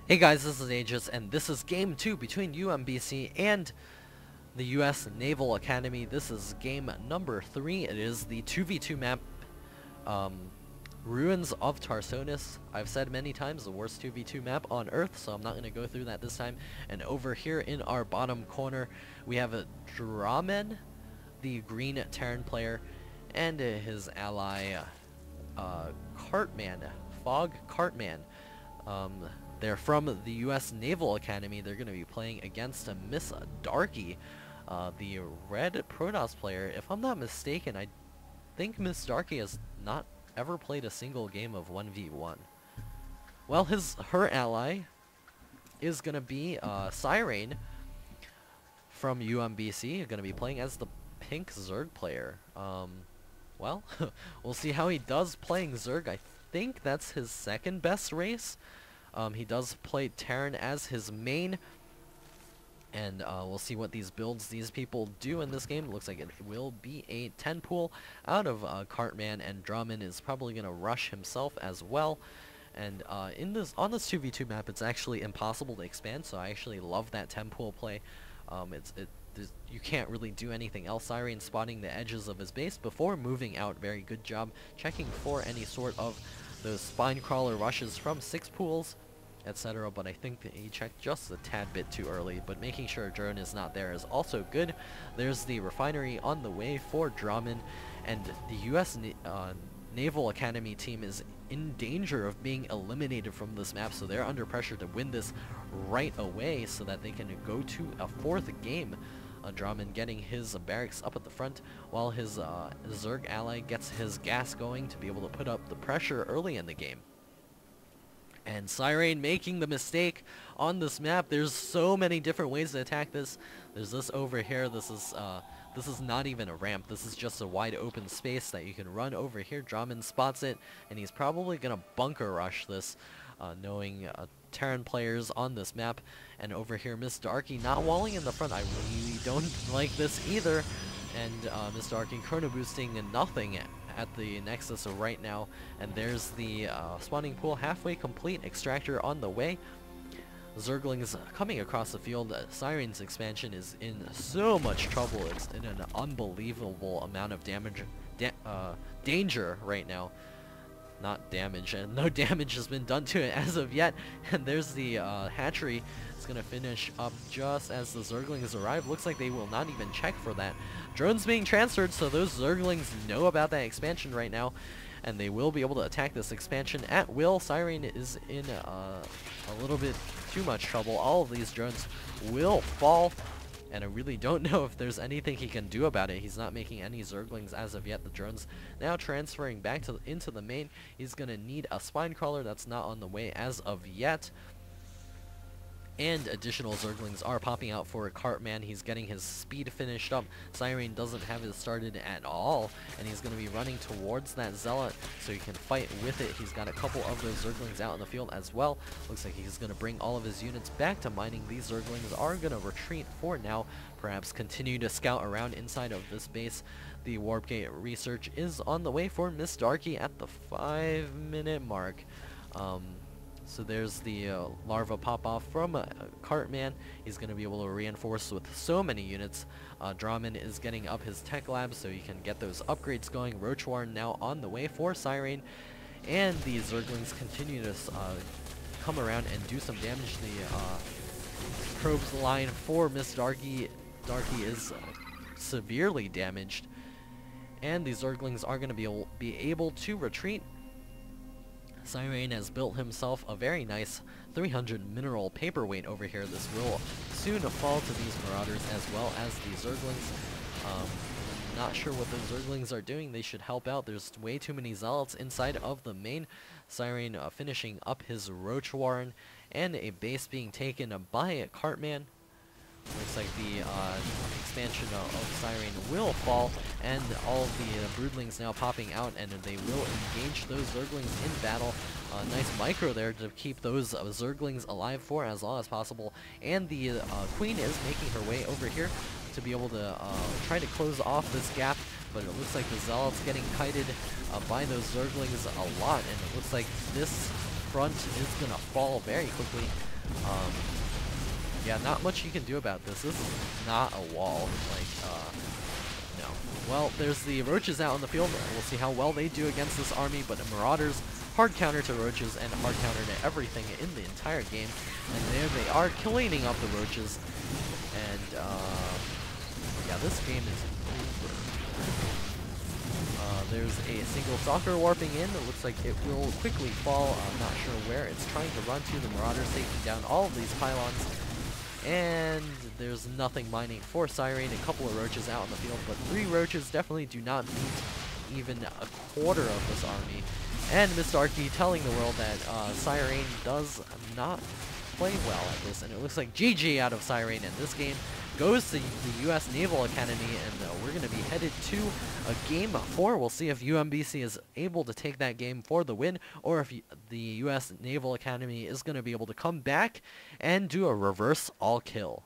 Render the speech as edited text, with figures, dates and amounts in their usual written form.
Hey guys, this is Aegis, and this is game 2 between UMBC and the US Naval Academy. This is game number 3. It is the 2v2 map, Ruins of Tarsonis. I've said many times, the worst 2v2 map on Earth, so I'm not going to go through that this time. And over here in our bottom corner, we have a Dramen, the green Terran player, and his ally, Cartman, Fog Cartman. They're from the US Naval Academy. They're going to be playing against Miss Darky, the red Protoss player. If I'm not mistaken, I think Miss Darky has not ever played a single game of 1v1. Well, her ally is going to be Siren from UMBC, going to be playing as the pink Zerg player. Well, we'll see how he does playing Zerg. I think that's his second best race. He does play Terran as his main, and we'll see what these builds these people do in this game. It looks like it will be a 10 pool out of Cartman, and Drummond is probably going to rush himself as well. And on this 2v2 map, it's actually impossible to expand, so I actually love that 10 pool play. You can't really do anything else. Siren spotting the edges of his base before moving out. Very good job checking for any sort of those spine crawler rushes from 6 pools, etc. But I think that he checked just a tad bit too early, but making sure a drone is not there is also good. There's the refinery on the way for Drummond, and the US Naval Academy team is in danger of being eliminated from this map, so they're under pressure to win this right away so that they can go to a 4th game. Drummond getting his barracks up at the front while his Zerg ally gets his gas going to be able to put up the pressure early in the game. And Siren making the mistake on this map. There's so many different ways to attack this. There's this over here. This is not even a ramp. This is just a wide open space that you can run over here. Drummond spots it, and he's probably gonna bunker rush this, knowing Terran players on this map. And over here, Miss Darky not walling in the front. I really don't like this either. And Miss Darky chrono boosting and nothing at the Nexus right now. And there's the spawning pool halfway complete. Extractor on the way. Zerglings coming across the field. Siren's expansion is in so much trouble. It's in an unbelievable amount of danger right now. Not damage, and no damage has been done to it as of yet. And there's the hatchery. It's going to finish up just as the Zerglings arrive. Looks like they will not even check for that. Drones being transferred, so those Zerglings know about that expansion right now, and they will be able to attack this expansion at will. Siren is in a little bit too much trouble. All of these drones will fall, and I really don't know if there's anything he can do about it. He's not making any Zerglings as of yet. The drone's now transferring back into the main. He's going to need a spine crawler. That's not on the way as of yet. And additional Zerglings are popping out for Cartman. He's getting his speed finished up. Siren doesn't have it started at all, and he's going to be running towards that Zealot so he can fight with it. He's got a couple of those Zerglings out in the field as well. Looks like he's going to bring all of his units back to mining. These Zerglings are going to retreat for now, perhaps continue to scout around inside of this base. The Warp Gate research is on the way for Miss Darky at the 5-minute mark. So there's the larva pop-off from Cartman. He's going to be able to reinforce with so many units. Drummond is getting up his tech lab so he can get those upgrades going. Roach Warren now on the way for Siren. And the Zerglings continue to come around and do some damage. The probes line for Miss Darky. Darky is severely damaged. And the Zerglings are going to be able to retreat. Siren has built himself a very nice 300 mineral paperweight over here. This will soon fall to these Marauders as well as the Zerglings. Not sure what the Zerglings are doing. They should help out. There's way too many Zealots inside of the main. Siren finishing up his Roach Warren, and a base being taken by Cartman. Looks like the expansion of Siren will fall, and all of the broodlings now popping out, and they will engage those Zerglings in battle. Nice micro there to keep those Zerglings alive for as long as possible, and the Queen is making her way over here to be able to try to close off this gap, but it looks like the Zealot's getting kited by those Zerglings a lot, and it looks like this front is going to fall very quickly. Yeah, not much you can do about this. This is not a wall. Like, no. Well, there's the Roaches out on the field. We'll see how well they do against this army, but the Marauders hard counter to Roaches and hard counter to everything in the entire game. And there they are, cleaning up the Roaches. And, yeah, this game is over. There's a single soccer warping in. It looks like it will quickly fall. I'm not sure where it's trying to run to. The Marauders taking down all of these pylons. And there's nothing mining for Siren. A couple of Roaches out on the field, but 3 Roaches definitely do not beat even a quarter of this army. And Mr. Archie telling the world that Siren does not play well at this, and it looks like GG out of Siren in this game. Goes to the US Naval Academy, and we're going to be headed to a game 4. We'll see if UMBC is able to take that game for the win, or if the US Naval Academy is going to be able to come back and do a reverse all-kill.